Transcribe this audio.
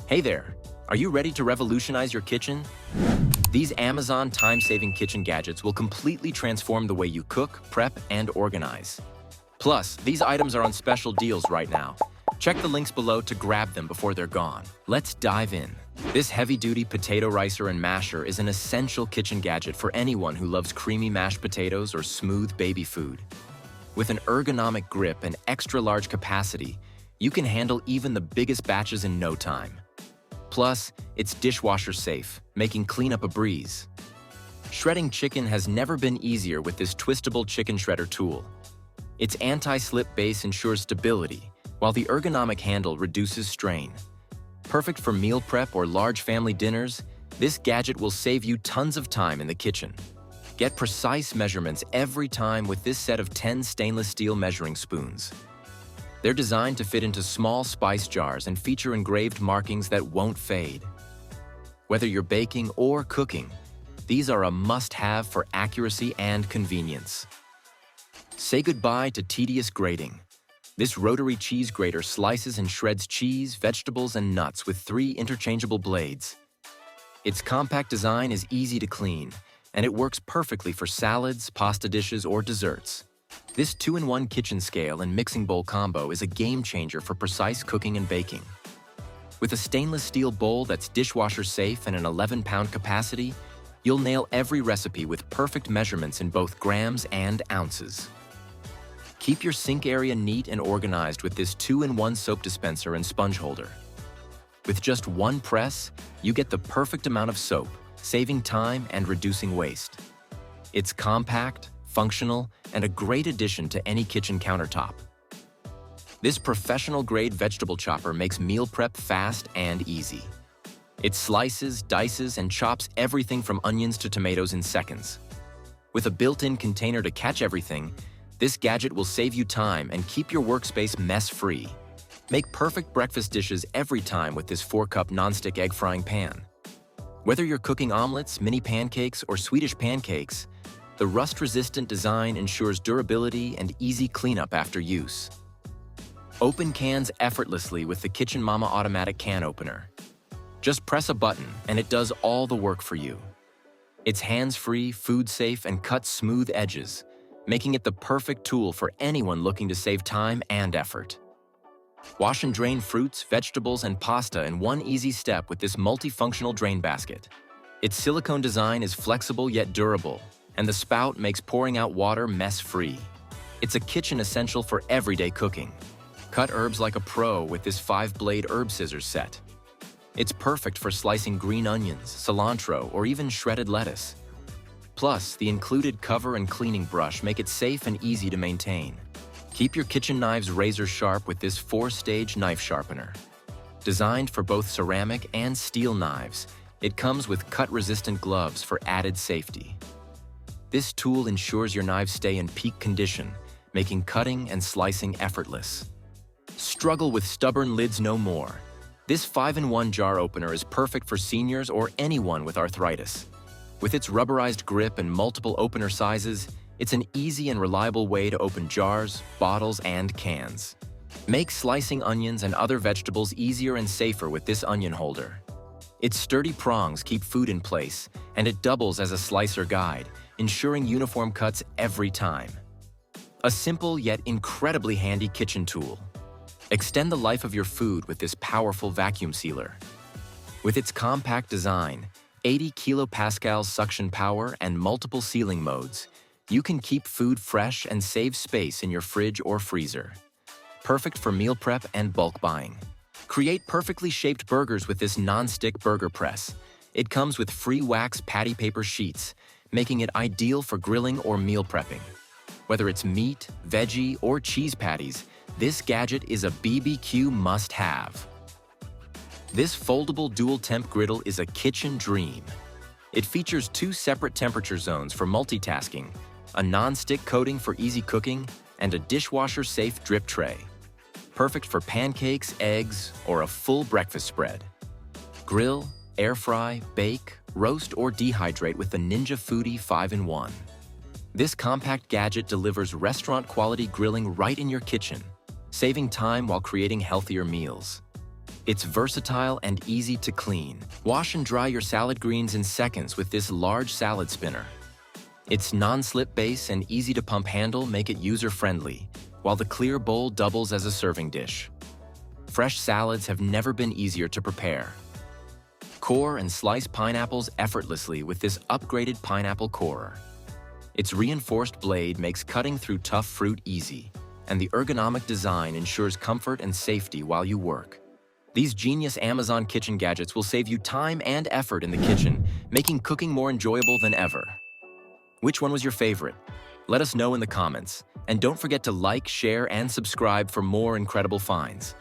Hey there! Are you ready to revolutionize your kitchen? These Amazon time-saving kitchen gadgets will completely transform the way you cook, prep, and organize. Plus, these items are on special deals right now. Check the links below to grab them before they're gone. Let's dive in. This heavy-duty potato ricer and masher is an essential kitchen gadget for anyone who loves creamy mashed potatoes or smooth baby food. With an ergonomic grip and extra-large capacity, you can handle even the biggest batches in no time. Plus, it's dishwasher safe, making cleanup a breeze. Shredding chicken has never been easier with this twistable chicken shredder tool. Its anti-slip base ensures stability, while the ergonomic handle reduces strain. Perfect for meal prep or large family dinners, this gadget will save you tons of time in the kitchen. Get precise measurements every time with this set of 10 stainless steel measuring spoons. They're designed to fit into small spice jars and feature engraved markings that won't fade. Whether you're baking or cooking, these are a must-have for accuracy and convenience. Say goodbye to tedious grating. This rotary cheese grater slices and shreds cheese, vegetables, and nuts with 3 interchangeable blades. Its compact design is easy to clean, and it works perfectly for salads, pasta dishes, or desserts. This 2-in-1 kitchen scale and mixing bowl combo is a game-changer for precise cooking and baking. With a stainless steel bowl that's dishwasher safe and an 11-pound capacity, you'll nail every recipe with perfect measurements in both grams and ounces. Keep your sink area neat and organized with this 2-in-1 soap dispenser and sponge holder. With just one press, you get the perfect amount of soap, saving time and reducing waste. It's compact, functional, and a great addition to any kitchen countertop. This professional-grade vegetable chopper makes meal prep fast and easy. It slices, dices, and chops everything from onions to tomatoes in seconds. With a built-in container to catch everything, this gadget will save you time and keep your workspace mess-free. Make perfect breakfast dishes every time with this 4-cup nonstick egg frying pan. Whether you're cooking omelets, mini pancakes, or Swedish pancakes, the rust-resistant design ensures durability and easy cleanup after use. Open cans effortlessly with the Kitchen Mama automatic can opener. Just press a button and it does all the work for you. It's hands-free, food-safe, and cuts smooth edges, making it the perfect tool for anyone looking to save time and effort. Wash and drain fruits, vegetables, and pasta in one easy step with this multifunctional drain basket. Its silicone design is flexible yet durable, and the spout makes pouring out water mess-free. It's a kitchen essential for everyday cooking. Cut herbs like a pro with this 5-blade herb scissors set. It's perfect for slicing green onions, cilantro, or even shredded lettuce. Plus, the included cover and cleaning brush make it safe and easy to maintain. Keep your kitchen knives razor sharp with this 4-stage knife sharpener. Designed for both ceramic and steel knives, it comes with cut-resistant gloves for added safety. This tool ensures your knives stay in peak condition, making cutting and slicing effortless. Struggle with stubborn lids no more. This 5-in-1 jar opener is perfect for seniors or anyone with arthritis. With its rubberized grip and multiple opener sizes, it's an easy and reliable way to open jars, bottles, and cans. Make slicing onions and other vegetables easier and safer with this onion holder. Its sturdy prongs keep food in place, and it doubles as a slicer guide, ensuring uniform cuts every time. A simple yet incredibly handy kitchen tool. Extend the life of your food with this powerful vacuum sealer. With its compact design, 80 kilopascal suction power, and multiple sealing modes, you can keep food fresh and save space in your fridge or freezer. Perfect for meal prep and bulk buying. Create perfectly shaped burgers with this non-stick burger press. It comes with free wax patty paper sheets, making it ideal for grilling or meal prepping. Whether it's meat, veggie, or cheese patties, this gadget is a BBQ must-have. This foldable dual-temp griddle is a kitchen dream. It features 2 separate temperature zones for multitasking, a non-stick coating for easy cooking, and a dishwasher-safe drip tray. Perfect for pancakes, eggs, or a full breakfast spread. Grill, air fry, bake, roast, or dehydrate with the Ninja Foodie 5-in-1. This compact gadget delivers restaurant-quality grilling right in your kitchen, saving time while creating healthier meals. It's versatile and easy to clean. Wash and dry your salad greens in seconds with this large salad spinner. Its non-slip base and easy-to-pump handle make it user-friendly, while the clear bowl doubles as a serving dish. Fresh salads have never been easier to prepare. Core and slice pineapples effortlessly with this upgraded pineapple corer. Its reinforced blade makes cutting through tough fruit easy, and the ergonomic design ensures comfort and safety while you work. These genius Amazon kitchen gadgets will save you time and effort in the kitchen, making cooking more enjoyable than ever. Which one was your favorite? Let us know in the comments. And don't forget to like, share, and subscribe for more incredible finds.